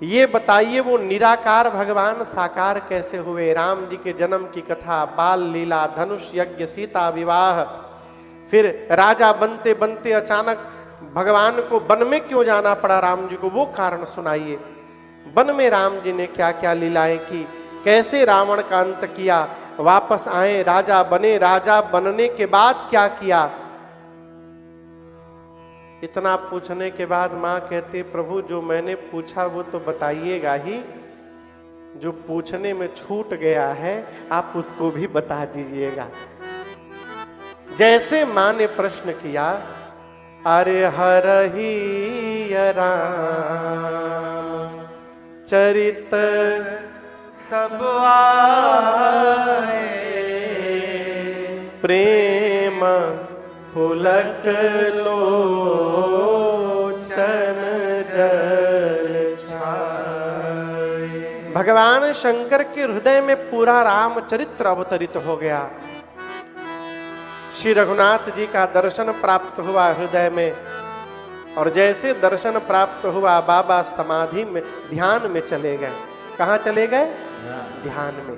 ये बताइए वो निराकार भगवान साकार कैसे हुए। राम जी के जन्म की कथा, बाल लीला, धनुष यज्ञ, सीता विवाह, फिर राजा बनते बनते अचानक भगवान को वन में क्यों जाना पड़ा राम जी को, वो कारण सुनाइए। वन में राम जी ने क्या क्या लीलाएं की, कैसे रावण का अंत किया, वापस आए, राजा बने, राजा बनने के बाद क्या किया। इतना पूछने के बाद मां कहती, प्रभु जो मैंने पूछा वो तो बताइएगा ही, जो पूछने में छूट गया है आप उसको भी बता दीजिएगा। जैसे मां ने प्रश्न किया, अरे हरहि राम चरित सब आए, प्रेम पुलक लोचन जल छाए। भगवान शंकर के हृदय में पूरा रामचरित्र अवतरित हो गया। श्री रघुनाथ जी का दर्शन प्राप्त हुआ हृदय में, और जैसे दर्शन प्राप्त हुआ बाबा समाधि में ध्यान में चले गए। कहां चले गए? ध्यान में।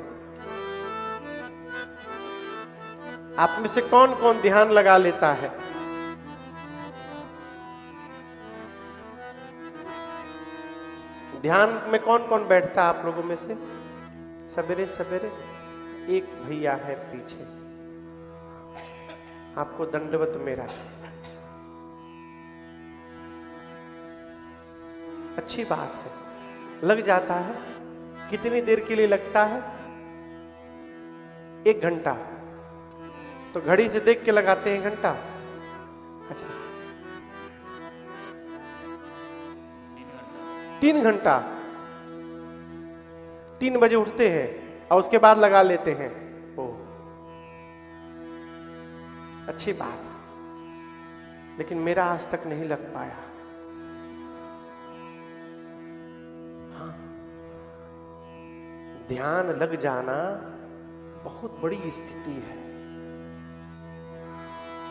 आप में से कौन कौन ध्यान लगा लेता है? ध्यान में कौन कौन बैठता है आप लोगों में से? सवेरे सवेरे एक भैया है पीछे, आपको दंडवत मेरा। अच्छी बात है, लग जाता है। कितनी देर के लिए लगता है? 1 घंटा। तो घड़ी से देख के लगाते हैं घंटा। अच्छा, 3 घंटा। 3 बजे उठते हैं और उसके बाद लगा लेते हैं। ओ, अच्छी बात है, लेकिन मेरा आज तक नहीं लग पाया। हाँ, ध्यान लग जाना बहुत बड़ी स्थिति है।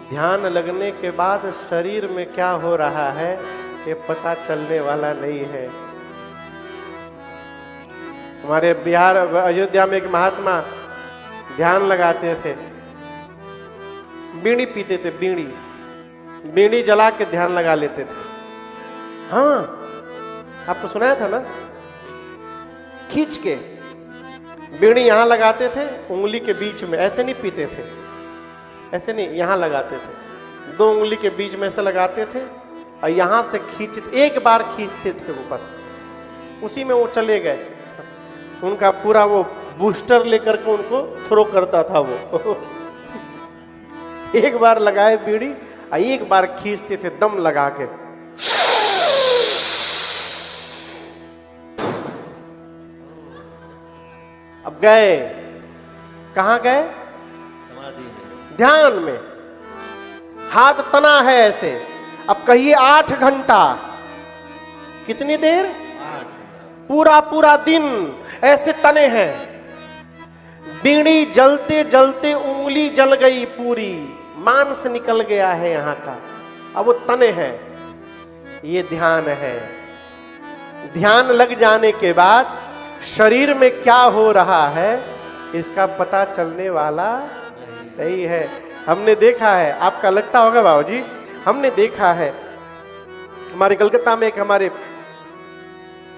ध्यान लगने के बाद शरीर में क्या हो रहा है ये पता चलने वाला नहीं है। हमारे बिहार अयोध्या में एक महात्मा ध्यान लगाते थे, बीड़ी पीते थे, बीड़ी जला के ध्यान लगा लेते थे। हाँ, आपको सुनाया था ना, खींच के बीड़ी यहां लगाते थे, उंगली के बीच में। ऐसे नहीं पीते थे, ऐसे नहीं, यहां लगाते थे, 2 उंगली के बीच में ऐसे लगाते थे और यहां से खींचते, एक बार खींचते थे वो, बस उसी में वो चले गए। उनका पूरा वो बूस्टर लेकर के उनको थ्रो करता था वो। एक बार लगाए बीड़ी और एक बार खींचते थे दम लगा के। अब गए, कहां गए? समाधि में, ध्यान में। हाथ तना है ऐसे। अब कहिए 8 घंटा। कितनी देर? 8। पूरा पूरा दिन ऐसे तने हैं। बीड़ी जलते जलते उंगली जल गई पूरी, मांस निकल गया है यहाँ का, अब वो तने हैं। ये ध्यान है। ध्यान लग जाने के बाद शरीर में क्या हो रहा है इसका पता चलने वाला नहीं है। हमने देखा है, आपका लगता होगा बाबूजी, हमने देखा है, हमारे कलकत्ता में एक हमारे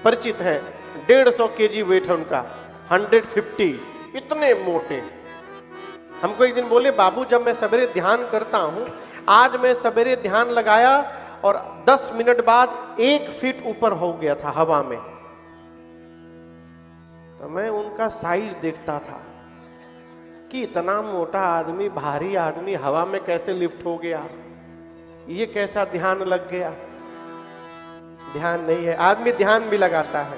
परिचित हैं, 150 केजी वेट है उनका, 150, इतने मोटे। हमको एक दिन बोले, बाबू जब मैं सवेरे ध्यान करता हूं, आज मैं सवेरे ध्यान लगाया और 10 मिनट बाद 1 फीट ऊपर हो गया था हवा में। तो मैं उनका साइज देखता था कि इतना मोटा आदमी, भारी आदमी हवा में कैसे लिफ्ट हो गया, ये कैसा ध्यान लग गया। ध्यान नहीं है, आदमी ध्यान भी लगाता है,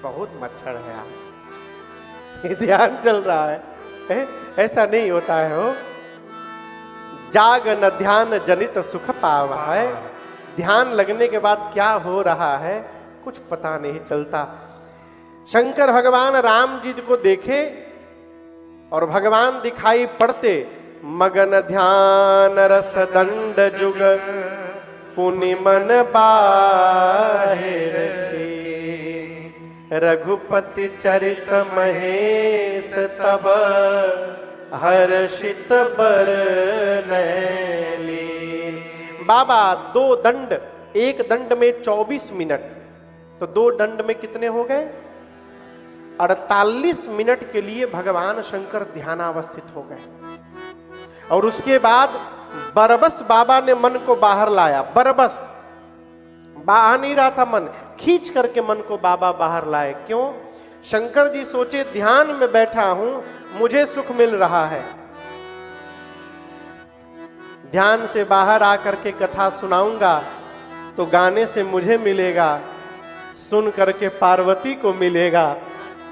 बहुत मच्छर है यार, ध्यान चल रहा है, ऐसा नहीं होता है। हो जाग न ध्यान जनित सुख पावा है। ध्यान लगने के बाद क्या हो रहा है कुछ पता नहीं चलता। शंकर भगवान राम जी को देखे और भगवान दिखाई पड़ते, मगन ध्यान रस दंड जुग पुनि मन बाहिर के। रघुपति चरित महेश तब हर्षित बरनैली। बाबा 2 दंड, एक दंड में 24 मिनट, तो 2 दंड में कितने हो गए? 48 मिनट के लिए भगवान शंकर ध्यानावस्थित हो गए। और उसके बाद बरबस बाबा ने मन को बाहर लाया। बरबस आ नहीं रहा था मन, खींच करके मन को बाबा बाहर लाए। क्यों? शंकर जी सोचे ध्यान में बैठा हूं, मुझे सुख मिल रहा है, ध्यान से बाहर आकर के कथा सुनाऊंगा तो गाने से मुझे मिलेगा, सुन करके पार्वती को मिलेगा,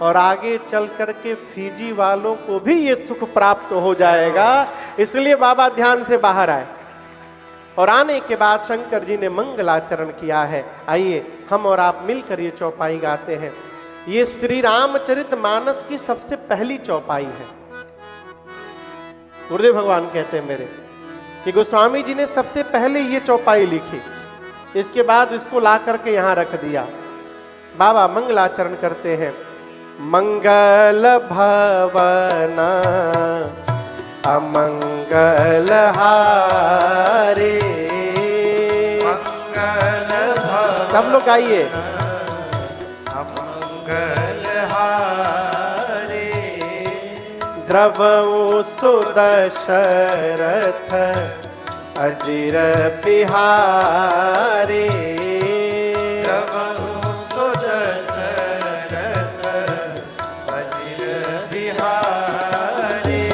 और आगे चल करके फीजी वालों को भी ये सुख प्राप्त हो जाएगा। इसलिए बाबा ध्यान से बाहर आए। और आने के बाद शंकर जी ने मंगलाचरण किया है। आइए हम और आप मिलकर ये चौपाई गाते हैं। ये श्री रामचरितमानस की सबसे पहली चौपाई है। गुरुदेव भगवान कहते हैं मेरे कि गोस्वामी जी ने सबसे पहले ये चौपाई लिखी, इसके बाद इसको ला करके यहां रख दिया। बाबा मंगलाचरण करते हैं। मंगल भवना अमंगल हारे, मंगल सब लोग आइए। अमंगल हारे द्रवऊ सुदशरथ अजिर बिहारे, द्रवऊ सुदशरथ अजिर बिहारे,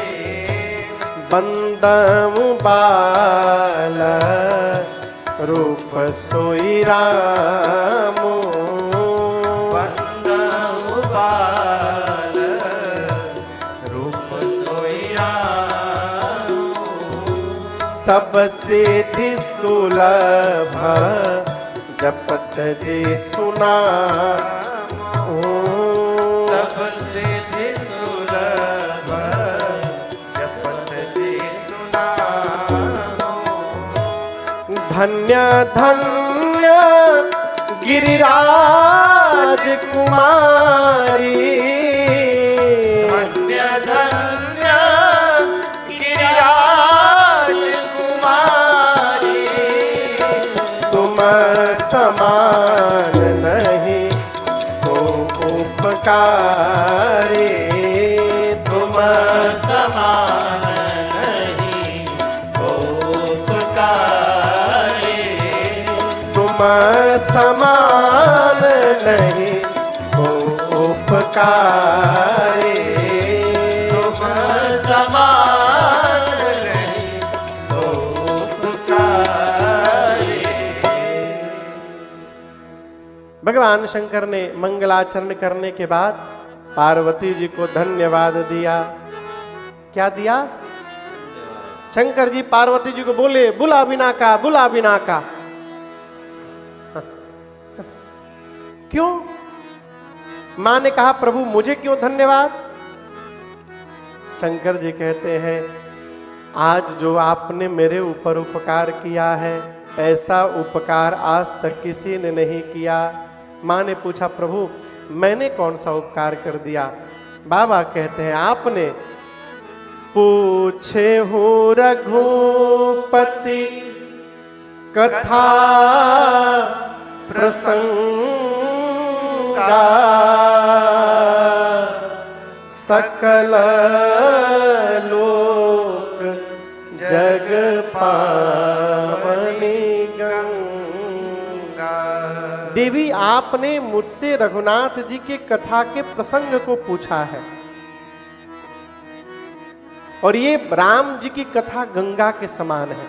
बंदमु बाल रूप सोई रामो, बंदमु बाल रूप सोई रामो, सब सिद्धि सुलभ जपत जी सुना, सब सिद्धि सुलभ जपत जी सुना। धन्य धन्य गिरिराज कुमारी, धन्य धन्य गिरिराज कुमारी, तुम समान नहीं को उपकारी, तुम समान नहीं को उपकारी, तुम समान नहीं को उपकारी, तुम समान नहीं को उपकारी। भगवान शंकर ने मंगलाचरण करने के बाद पार्वती जी को धन्यवाद दिया। क्या दिया? शंकर जी पार्वती जी को बोले बुला बिना का, बुला बिना का। क्यों? मां ने कहा प्रभु मुझे क्यों धन्यवाद? शंकर जी कहते हैं आज जो आपने मेरे ऊपर उपकार किया है ऐसा उपकार आज तक किसी ने नहीं किया। मां ने पूछा प्रभु मैंने कौन सा उपकार कर दिया? बाबा कहते हैं आपने पूछे हो रघुपति कथा प्रसंगा, सकल लोक जग पावनी गंगा। देवी आपने मुझसे रघुनाथ जी के कथा के प्रसंग को पूछा है, और ये राम जी की कथा गंगा के समान है।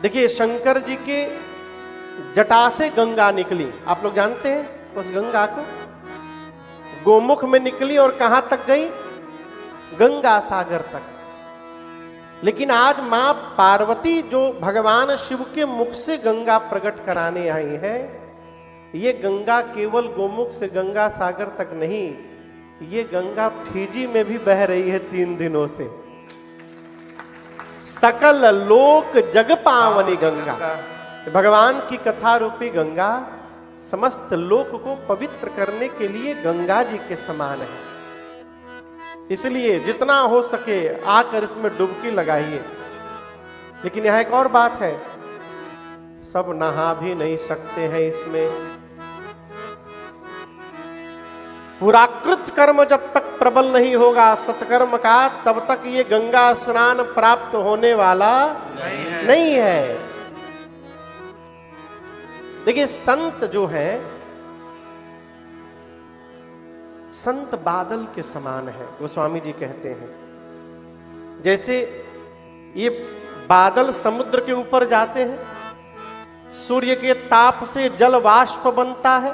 देखिए शंकर जी के जटा से गंगा निकली, आप लोग जानते हैं उस गंगा को, गोमुख में निकली और कहां तक गई? गंगा सागर तक। लेकिन आज मां पार्वती जो भगवान शिव के मुख से गंगा प्रकट कराने आई है, ये गंगा केवल गोमुख से गंगा सागर तक नहीं, ये गंगा फिजी में भी बह रही है 3 दिनों से। सकल लोक जग पावनी गंगा, भगवान की कथा रूपी गंगा समस्त लोक को पवित्र करने के लिए गंगा जी के समान है। इसलिए जितना हो सके आकर इसमें डुबकी लगाइए। लेकिन यहां एक और बात है, सब नहा भी नहीं सकते हैं इसमें। पुराकृत कर्म जब तक प्रबल नहीं होगा सत्कर्म का, तब तक ये गंगा स्नान प्राप्त होने वाला नहीं है। देखिए संत जो है, संत बादल के समान है, गोस्वामी जी कहते हैं। जैसे ये बादल समुद्र के ऊपर जाते हैं, सूर्य के ताप से जल वाष्प बनता है,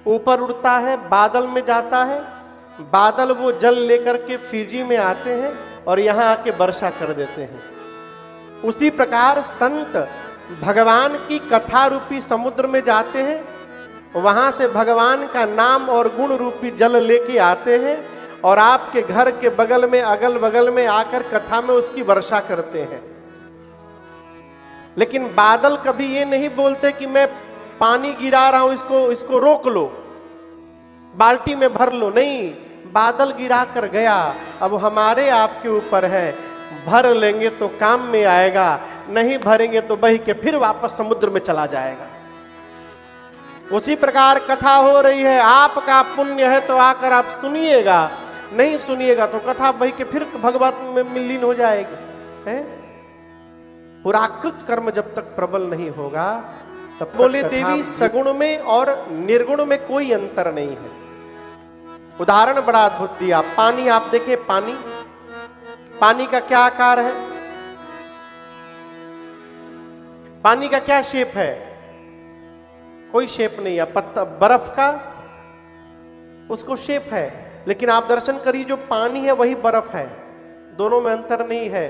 ऊपर उड़ता है, बादल में जाता है, बादल वो जल लेकर के फिजी में आते हैं और यहां आके वर्षा कर देते हैं। उसी प्रकार संत भगवान की कथा रूपी समुद्र में जाते हैं, वहां से भगवान का नाम और गुण रूपी जल लेके आते हैं और आपके घर के बगल में अगल बगल में आकर कथा में उसकी वर्षा करते हैं। लेकिन बादल कभी ये नहीं बोलते कि मैं पानी गिरा रहा हूं, इसको रोक लो, बाल्टी में भर लो। नहीं, बादल गिरा कर गया, अब हमारे आपके ऊपर है, भर लेंगे तो काम में आएगा, नहीं भरेंगे तो बह के फिर वापस समुद्र में चला जाएगा। उसी प्रकार कथा हो रही है, आपका पुण्य है तो आकर आप सुनिएगा, नहीं सुनिएगा तो कथा बह के फिर भगवत में लीन हो जाएगी। है पुराकृत कर्म जब तक प्रबल नहीं होगा तब बोले देवी सगुण में और निर्गुण में कोई अंतर नहीं है। उदाहरण बड़ा अद्भुत दिया, पानी आप देखें, पानी का क्या आकार है, पानी का क्या शेप है, कोई शेप नहीं है। पत्ता बर्फ का उसको शेप है, लेकिन आप दर्शन करिए जो पानी है वही बर्फ है, दोनों में अंतर नहीं है।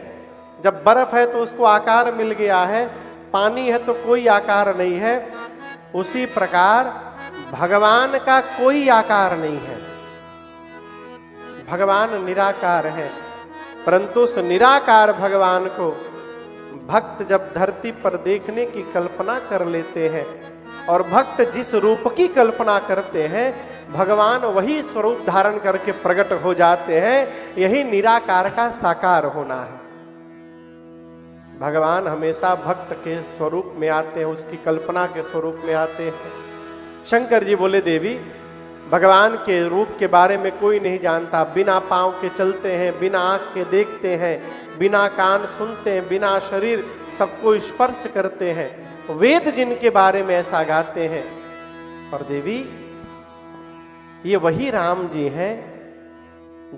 जब बर्फ है तो उसको आकार मिल गया है, पानी है तो कोई आकार नहीं है। उसी प्रकार भगवान का कोई आकार नहीं है, भगवान निराकार है। परंतु उस निराकार भगवान को भक्त जब धरती पर देखने की कल्पना कर लेते हैं, और भक्त जिस रूप की कल्पना करते हैं भगवान वही स्वरूप धारण करके प्रकट हो जाते हैं। यही निराकार का साकार होना है। भगवान हमेशा भक्त के स्वरूप में आते हैं, उसकी कल्पना के स्वरूप में आते हैं। शंकर जी बोले देवी भगवान के रूप के बारे में कोई नहीं जानता, बिना पांव के चलते हैं, बिना आंख के देखते हैं, बिना कान सुनते हैं, बिना शरीर सबको स्पर्श करते हैं। वेद जिनके बारे में ऐसा गाते हैं। और देवी ये वही राम जी हैं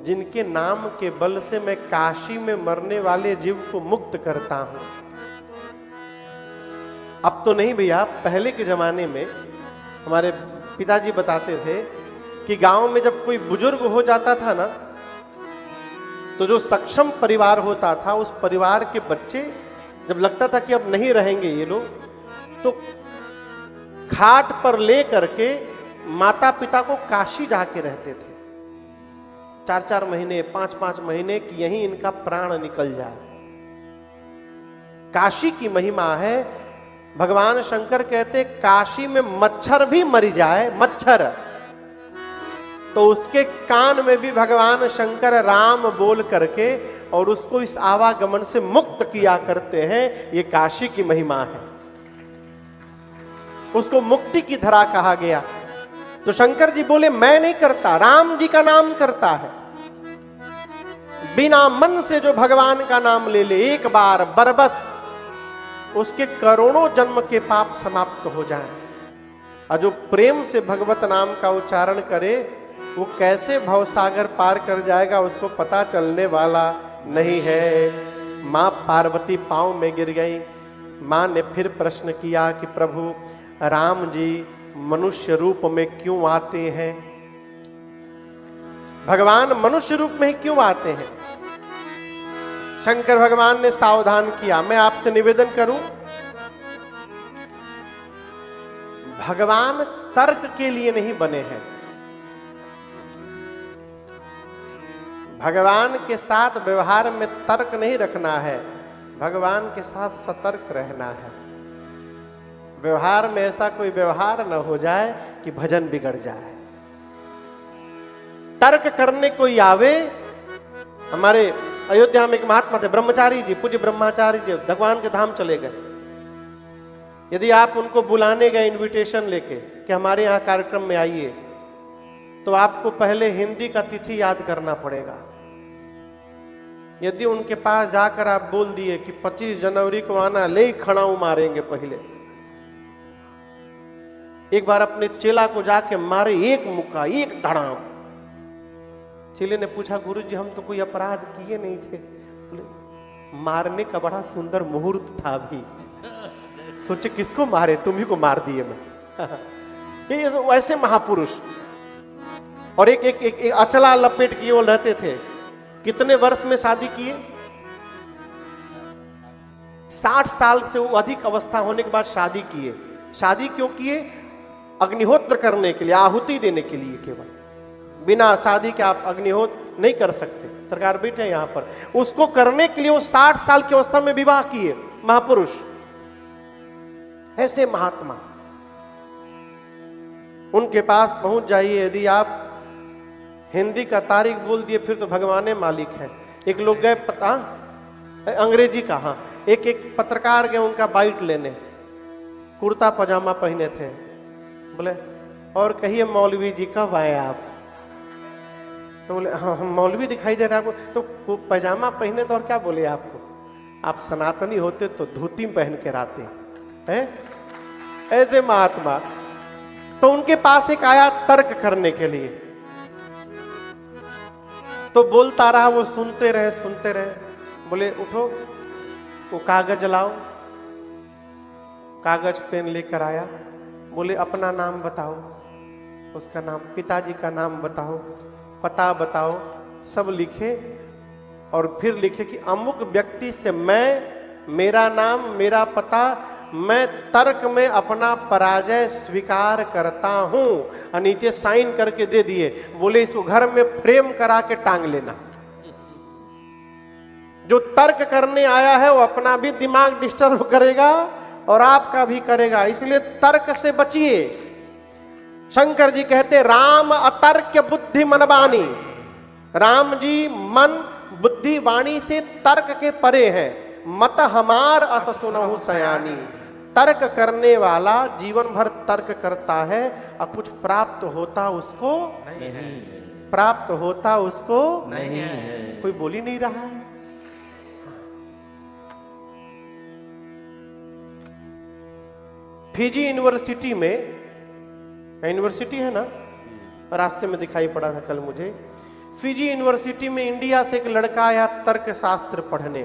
जिनके नाम के बल से मैं काशी में मरने वाले जीव को मुक्त करता हूं। अब तो नहीं भैया, पहले के जमाने में हमारे पिताजी बताते थे कि गांव में जब कोई बुजुर्ग हो जाता था ना, तो जो सक्षम परिवार होता था उस परिवार के बच्चे जब लगता था कि अब नहीं रहेंगे ये लोग, तो खाट पर ले करके माता पिता को काशी जाके रहते थे 4-4 महीने 5-5 महीने कि यहीं इनका प्राण निकल जाए। काशी की महिमा है। भगवान शंकर कहते काशी में मच्छर भी मर जाए, मच्छर, तो उसके कान में भी भगवान शंकर राम बोल करके और उसको इस आवागमन से मुक्त किया करते हैं। ये काशी की महिमा है, उसको मुक्ति की धरा कहा गया। तो शंकर जी बोले मैं नहीं करता, राम जी का नाम करता है। बिना मन से जो भगवान का नाम ले ले एक बार बरबस, उसके करोड़ों जन्म के पाप समाप्त हो जाएं। और जो प्रेम से भगवत नाम का उच्चारण करे वो कैसे भवसागर पार कर जाएगा उसको पता चलने वाला नहीं है। मां पार्वती पांव में गिर गई। मां ने फिर प्रश्न किया कि प्रभु राम जी मनुष्य रूप में क्यों आते हैं, भगवान मनुष्य रूप में क्यों आते हैं। शंकर भगवान ने सावधान किया, मैं आपसे निवेदन करूं, भगवान तर्क के लिए नहीं बने हैं, भगवान के साथ व्यवहार में तर्क नहीं रखना है, भगवान के साथ सतर्क रहना है। व्यवहार में ऐसा कोई व्यवहार न हो जाए कि भजन बिगड़ जाए। तर्क करने कोई आवे। हमारे अयोध्या में एक महात्मा थे ब्रह्मचारी जी, पूज्य ब्रह्मचारी जी, भगवान के धाम चले गए। यदि आप उनको बुलाने गए इनविटेशन लेके कि हमारे यहाँ कार्यक्रम में आइए, तो आपको पहले हिंदी का तिथि याद करना पड़ेगा। यदि उनके पास जाकर आप बोल दिए कि 25 जनवरी को आना, ले ही खड़ाऊ मारेंगे पहले। एक बार अपने चेला को जाके मारे एक मुक्का, एक धड़ाम। चेले ने पूछा, गुरुजी हम तो कोई अपराध किए नहीं थे। बोले मारने का बड़ा सुंदर मुहूर्त था अभी, सोचे किसको मारे, तुम्ही को मार दिए मैं। ये वैसे महापुरुष। और एक अचला लपेट किए वो रहते थे। कितने वर्ष में शादी किए? 60 साल से वो अधिक अवस्था होने के बाद शादी किए। शादी क्यों किए? अग्निहोत्र करने के लिए, आहुति देने के लिए केवल। बिना शादी के आप अग्निहोत्र नहीं कर सकते। सरकार बैठे यहाँ पर, उसको करने के लिए वो 60 साल की अवस्था में विवाह किए महापुरुष। ऐसे महात्मा, उनके पास पहुंच जाइए। यदि आप हिंदी का तारीख बोल दिए फिर तो भगवान मालिक है। एक लोग गए पता अंग्रेजी का, हाँ, एक पत्रकार गए उनका बाइट लेने, कुर्ता पजामा पहने थे। बोले और कहिए मौलवी जी कब आए आप? तो बोले हाँ हम मौलवी दिखाई दे रहा है आपको। तो पजामा पहने तो और क्या बोले आपको? आप सनातनी होते तो धोती पहन के आते हैं। ऐसे महात्मा। तो उनके पास एक आया तर्क करने के लिए, तो बोलता रहा, वो सुनते रहे। बोले उठो, वो कागज लाओ। कागज पेन लेकर आया। बोले अपना नाम बताओ। उसका नाम, पिताजी का नाम बताओ, पता बताओ, सब लिखे। और फिर लिखे कि अमुक व्यक्ति से मेरा नाम, मेरा पता, मैं तर्क में अपना पराजय स्वीकार करता हूं। और नीचे साइन करके दे दिए। बोले इसको घर में फ्रेम करा के टांग लेना। जो तर्क करने आया है वो अपना भी दिमाग डिस्टर्ब करेगा और आपका भी करेगा, इसलिए तर्क से बचिए। शंकर जी कहते राम अतर्क बुद्धि मनवानी। राम जी मन बुद्धि वाणी से तर्क के परे हैं। मत हमार अस सुनहु सयानी। तर्क करने वाला जीवन भर तर्क करता है और कुछ प्राप्त होता उसको नहीं, प्राप्त होता उसको नहीं है। कोई बोल ही नहीं रहा है। फिजी यूनिवर्सिटी में, यूनिवर्सिटी है ना, रास्ते में दिखाई पड़ा था कल मुझे। फिजी यूनिवर्सिटी में इंडिया से एक लड़का आया तर्क शास्त्र पढ़ने।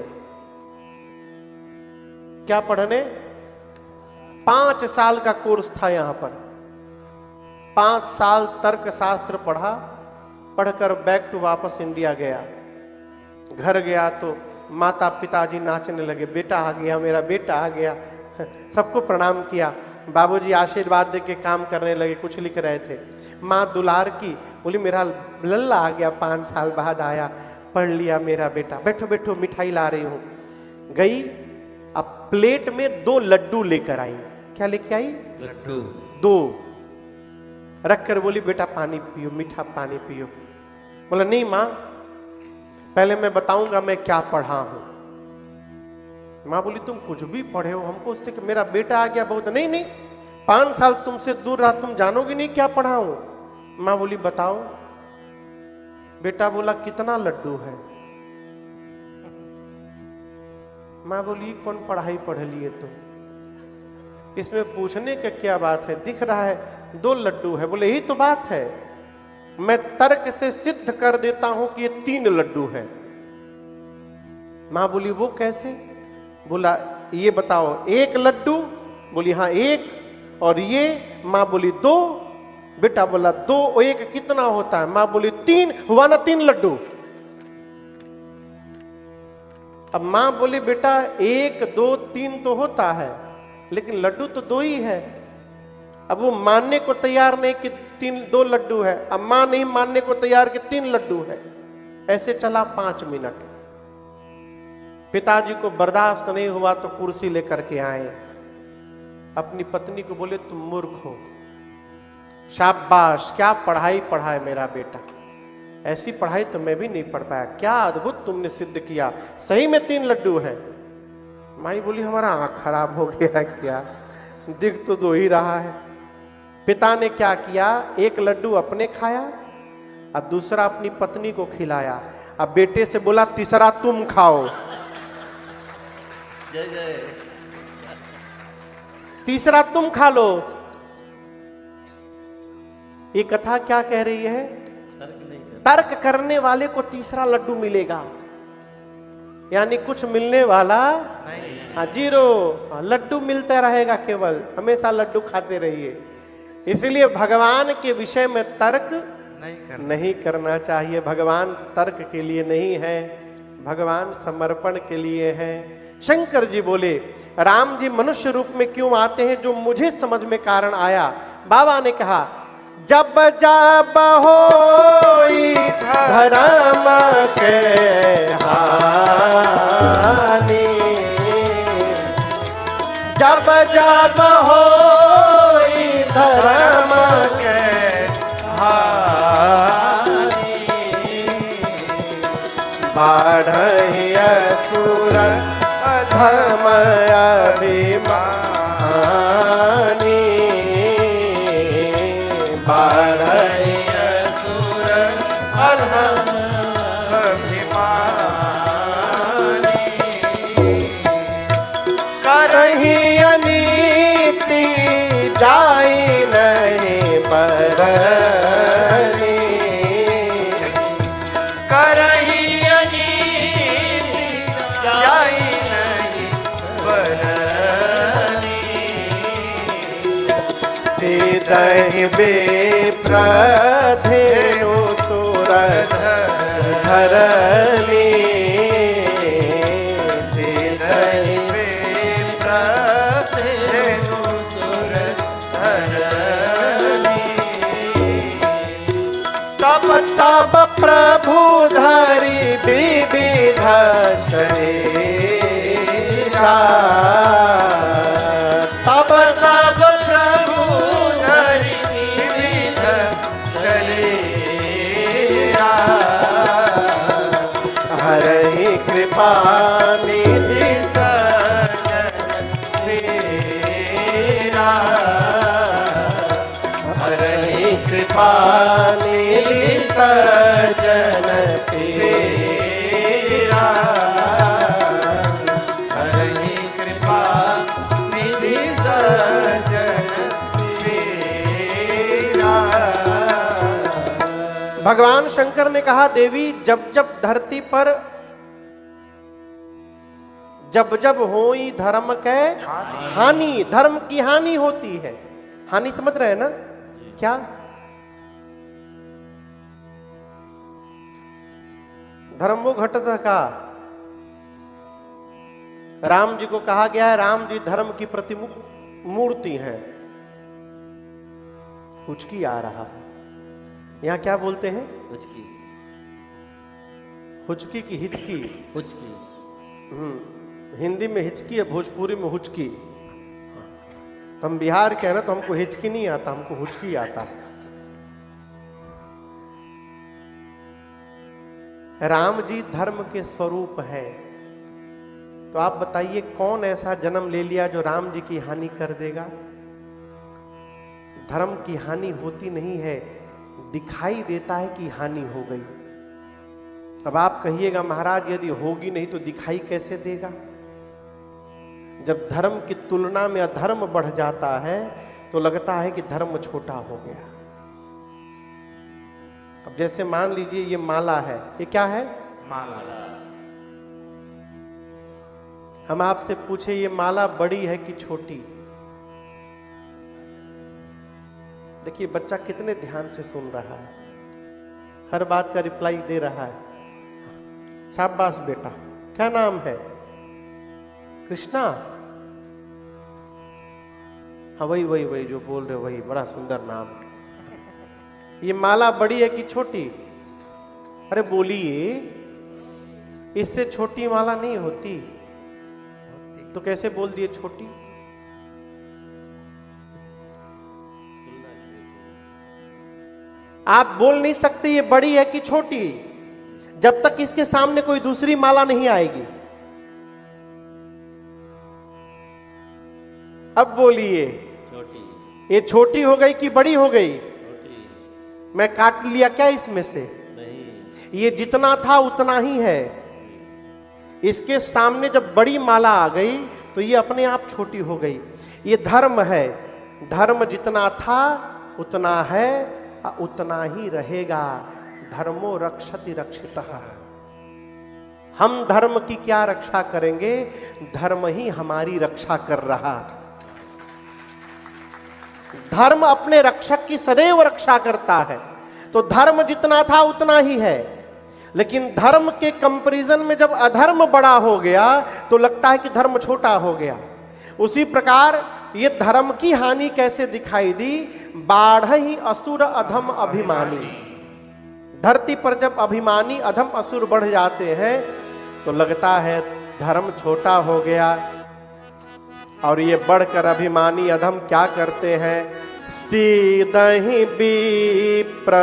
क्या पढ़ने? 5 साल का कोर्स था यहां पर। 5 साल तर्क शास्त्र पढ़ा। पढ़कर बैक टू वापस इंडिया गया। घर गया तो माता पिताजी नाचने लगे, बेटा आ गया, मेरा बेटा आ गया। सबको प्रणाम किया। बाबूजी आशीर्वाद दे के काम करने लगे, कुछ लिख रहे थे। माँ दुलार की, बोली मेरा लल्ला आ गया, 5 साल बाद आया, पढ़ लिया मेरा बेटा, बैठो बैठो मिठाई ला रही हूं। गई, अब प्लेट में 2 लड्डू लेकर आई। क्या लेके आई? लड्डू। 2 रखकर बोली बेटा पानी पियो, मीठा पानी पियो। बोला नहीं माँ, पहले मैं बताऊंगा मैं क्या पढ़ा हूं। माँ बोली तुम कुछ भी पढ़े हो, हमको उससे कि मेरा बेटा आ गया बहुत। नहीं नहीं, 5 साल तुमसे दूर रहा, तुम जानोगे नहीं क्या पढ़ा हूं। माँ बोली बताओ। बेटा बोला कितना लड्डू है। माँ बोली कौन पढ़ाई पढ़ लिए तुम, इसमें पूछने का क्या बात है, दिख रहा है 2 लड्डू है। बोले यही तो बात है, मैं तर्क से सिद्ध कर देता हूं कि ये 3 लड्डू है। माँ बोली वो कैसे? बोला ये बताओ, 1 लड्डू? बोली हाँ 1, और ये? माँ बोली 2। बेटा बोला 2 और 1 कितना होता है? माँ बोली 3, हुआ ना 3 लड्डू। अब माँ बोली बेटा 1 2 3 तो होता है, लेकिन लड्डू तो 2 ही है। अब वो मानने को तैयार नहीं कि 2 लड्डू है। अब माँ नहीं मानने को तैयार कि 3 लड्डू है। ऐसे चला 5 मिनट। पिताजी को बर्दाश्त नहीं हुआ तो कुर्सी लेकर के आए। अपनी पत्नी को बोले तुम मूर्ख हो, शाबाश क्या पढ़ाई पढ़ा है मेरा बेटा, ऐसी पढ़ाई तो मैं भी नहीं पढ़ पाया, क्या अद्भुत तुमने सिद्ध किया, सही में 3 लड्डू है। माई बोली हमारा आंख खराब हो गया है क्या, दिख तो 2 ही रहा है। पिता ने क्या किया, 1 लड्डू अपने खाया और दूसरा अपनी पत्नी को खिलाया। अब बेटे से बोला तीसरा तुम खाओ। जय जय। तीसरा तुम खा लो। ये कथा क्या कह रही है, तर्क नहीं कर। तर्क करने वाले को तीसरा लड्डू मिलेगा, यानी कुछ मिलने वाला हाँ, 0 लड्डू मिलता रहेगा, केवल हमेशा लड्डू खाते रहिए। इसलिए भगवान के विषय में तर्क नहीं करना चाहिए। भगवान तर्क के लिए नहीं है, भगवान समर्पण के लिए है। शंकर जी बोले राम जी मनुष्य रूप में क्यों आते हैं, जो मुझे समझ में कारण आया। बाबा ने कहा जब जब होई धर्म के हानि, जब जब होई धर्म के हानि, बाढ़हि असुर अधम अभिमानी, बाढ़हि असुर अधम अभिमानी, करहि अनीति जाई नहीं परनी, करहि अनीति जाई नहीं परनी, सीधहि विप्रधेनु सुर धरनी, सीधहि विप्रधेनु सुर धरनी, तब तब प्रभु धरि विविध शरीरा, तब तब प्रभु धरि विविध शरीरा, हरहि कृपा निधि सजन तेरा, हरहि कृपा निधि सजन तेरा, हरहि कृपा निधि सजन तेरा। भगवान शंकर ने कहा देवी जब जब धरती पर जब जब होई धर्म के हानि, धर्म की हानि होती है। हानि समझ रहे हैं ना, क्या धर्म वो घटता का, राम जी को कहा गया है राम जी धर्म की प्रतिमुख मूर्ति है। हुचकी आ रहा है, यहां क्या बोलते हैं, हुचकी, हुचकी की हिचकी, हुचकी। हिंदी में हिचकी है, भोजपुरी में हुचकी। तो हम बिहार के हैं ना, तो हमको हिचकी नहीं आता, हमको हुचकी आता। राम जी धर्म के स्वरूप है, तो आप बताइए कौन ऐसा जन्म ले लिया जो राम जी की हानि कर देगा। धर्म की हानि होती नहीं है, दिखाई देता है कि हानि हो गई। अब आप कहिएगा महाराज यदि होगी नहीं तो दिखाई कैसे देगा। जब धर्म की तुलना में अधर्म बढ़ जाता है तो लगता है कि धर्म छोटा हो गया। अब जैसे मान लीजिए ये माला है, ये क्या है, माला। हम आपसे पूछे ये माला बड़ी है कि छोटी। देखिए बच्चा कितने ध्यान से सुन रहा है, हर बात का रिप्लाई दे रहा है। शाबाश बेटा, क्या नाम है, कृष्णा। हाँ वही वही वही जो बोल रहे वही, बड़ा सुंदर नाम। ये माला बड़ी है कि छोटी, अरे बोलिए, इससे छोटी माला नहीं होती, तो कैसे बोल दिए छोटी। आप बोल नहीं सकते ये बड़ी है कि छोटी, जब तक इसके सामने कोई दूसरी माला नहीं आएगी। अब बोलिए, छोटी। ये छोटी हो गई कि बड़ी हो गई? छोटी। मैं काट लिया क्या इसमें से? नहीं। ये जितना था उतना ही है। इसके सामने जब बड़ी माला आ गई तो ये अपने आप छोटी हो गई। ये धर्म है, धर्म जितना था उतना है, उतना ही रहेगा। धर्मो रक्षति रक्षितः। हम धर्म की क्या रक्षा करेंगे? धर्म ही हमारी रक्षा कर रहा। धर्म अपने रक्षक की सदैव रक्षा करता है। तो धर्म जितना था उतना ही है, लेकिन धर्म के कंपैरिजन में जब अधर्म बड़ा हो गया तो लगता है कि धर्म छोटा हो गया। उसी प्रकार ये धर्म की हानि कैसे दिखाई दी? बाढ़ ही असुर अधम अभिमानी। धरती पर जब अभिमानी अधम असुर बढ़ जाते हैं तो लगता है धर्म छोटा हो गया। और ये बढ़कर अभिमानी अधम क्या करते हैं? सीदहि विप्र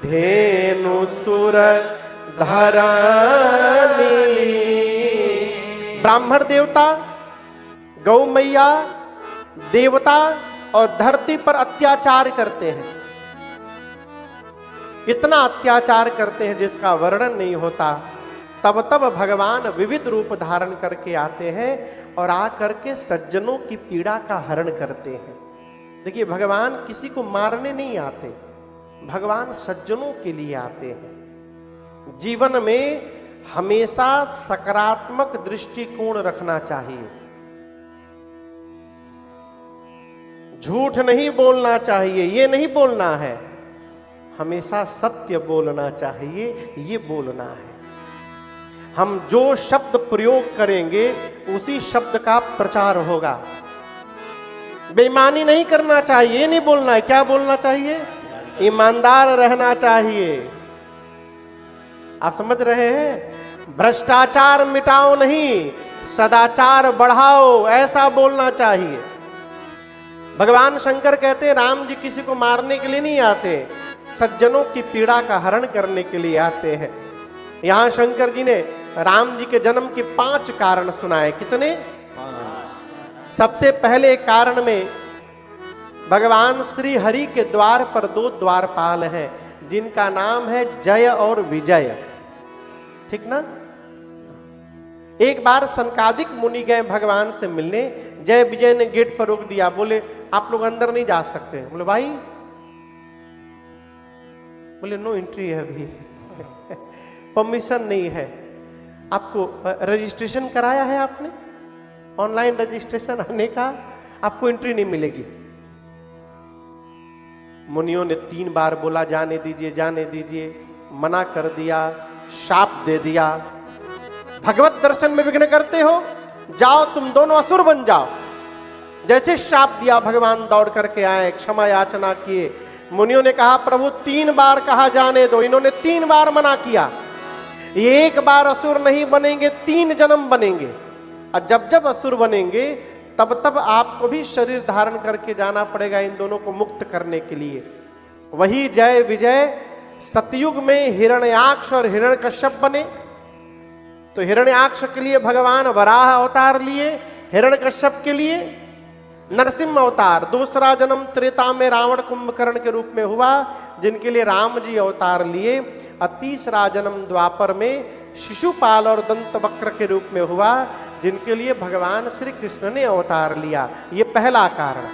धेनु सुर धरानी। ब्राह्मण देवता, गौ मैया, देवता और धरती पर अत्याचार करते हैं। इतना अत्याचार करते हैं जिसका वर्णन नहीं होता। तब तब भगवान विविध रूप धारण करके आते हैं और आकर के सज्जनों की पीड़ा का हरण करते हैं। देखिए, भगवान किसी को मारने नहीं आते, भगवान सज्जनों के लिए आते हैं। जीवन में हमेशा सकारात्मक दृष्टिकोण रखना चाहिए। झूठ नहीं बोलना चाहिए, ये नहीं बोलना है। हमेशा सत्य बोलना चाहिए, ये बोलना है। हम जो शब्द प्रयोग करेंगे उसी शब्द का प्रचार होगा। बेईमानी नहीं करना चाहिए, ये नहीं बोलना है। क्या बोलना चाहिए? ईमानदार रहना चाहिए। आप समझ रहे हैं? भ्रष्टाचार मिटाओ नहीं, सदाचार बढ़ाओ, ऐसा बोलना चाहिए। भगवान शंकर कहते हैं राम जी किसी को मारने के लिए नहीं आते, सज्जनों की पीड़ा का हरण करने के लिए आते हैं। यहां शंकर जी ने राम जी के जन्म के 5 कारण सुनाए। कितने? 5। सबसे पहले कारण में भगवान श्री हरि के द्वार पर 2 द्वारपाल हैं जिनका नाम है जय और विजय। ठीक ना? एक बार सनकादिक मुनि गए भगवान से मिलने। जय विजय ने गेट पर रोक दिया, बोले आप लोग अंदर नहीं जा सकते। बोले भाई, बोले नो एंट्री है, अभी परमिशन नहीं है। आपको रजिस्ट्रेशन कराया है आपने? ऑनलाइन रजिस्ट्रेशन आने का, आपको एंट्री नहीं मिलेगी। मुनियों ने 3 बार बोला जाने दीजिए, जाने दीजिए, मना कर दिया, शाप दे दिया। भगवत दर्शन में विघ्न करते हो, जाओ तुम दोनों असुर बन जाओ। जैसे शाप दिया भगवान दौड़ करके आए, क्षमा याचना किए। मुनियों ने कहा प्रभु 3 बार कहा जाने दो, इन्होंने 3 बार मना किया। एक बार असुर नहीं बनेंगे, 3 जन्म बनेंगे। और जब जब असुर बनेंगे तब तब आपको भी शरीर धारण करके जाना पड़ेगा इन दोनों को मुक्त करने के लिए। वही जय विजय सतयुग में हिरण्याक्ष और हिरण्यकश्यप बने। तो हिरण्याक्ष के लिए भगवान वराह अवतार लिए, हिरण्यकश्यप के लिए नरसिंह अवतार। दूसरा जन्म त्रेता में रावण कुंभकर्ण के रूप में हुआ, जिनके लिए राम जी अवतार लिए। और तीसरा जन्म द्वापर में शिशुपाल और दंतवक्र के रूप में हुआ, जिनके लिए भगवान श्री कृष्ण ने अवतार लिया। ये पहला कारण।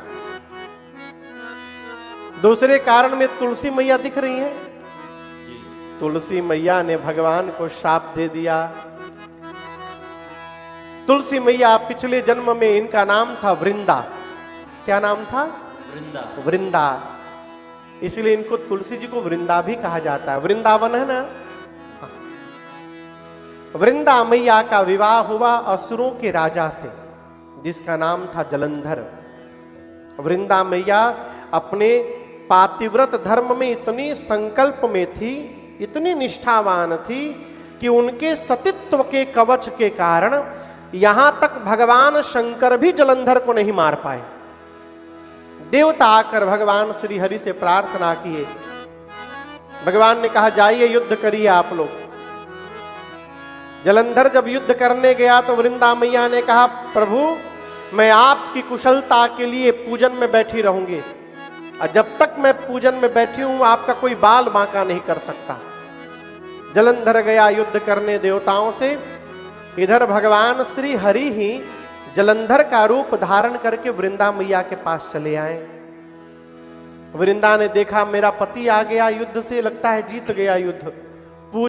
दूसरे कारण में तुलसी मैया दिख रही है। तुलसी मैया ने भगवान को शाप दे दिया। तुलसी मैया पिछले जन्म में इनका नाम था वृंदा। क्या नाम था? वृंदा। वृंदा। इसलिए इनको तुलसी जी को वृंदा भी कहा जाता है। वृंदावन है ना। वृंदा मैया का विवाह हुआ असुरों के राजा से, जिसका नाम था जलंधर। वृंदा मैया अपने पातिव्रत धर्म में इतनी संकल्प में थी, इतनी निष्ठावान थी कि उनके सतीत्व के कवच के कारण यहां तक भगवान शंकर भी जलंधर को नहीं मार पाए। देवता आकर भगवान श्री हरि से प्रार्थना किए भगवान ने कहा जाइए युद्ध करिए आप लोग। जलंधर जब युद्ध करने गया तो वृंदा मैया ने कहा प्रभु मैं आपकी कुशलता के लिए पूजन में बैठी रहूंगी, और जब तक मैं पूजन में बैठी हूं आपका कोई बाल बांका नहीं कर सकता। जलंधर गया युद्ध करने देवताओं से, इधर भगवान श्री हरि ही जलंधर का रूप धारण करके वृंदा मैया के पास चले आए। वृंदा ने देखा मेरा पति आ गया युद्ध से, लगता है जीत गया युद्ध।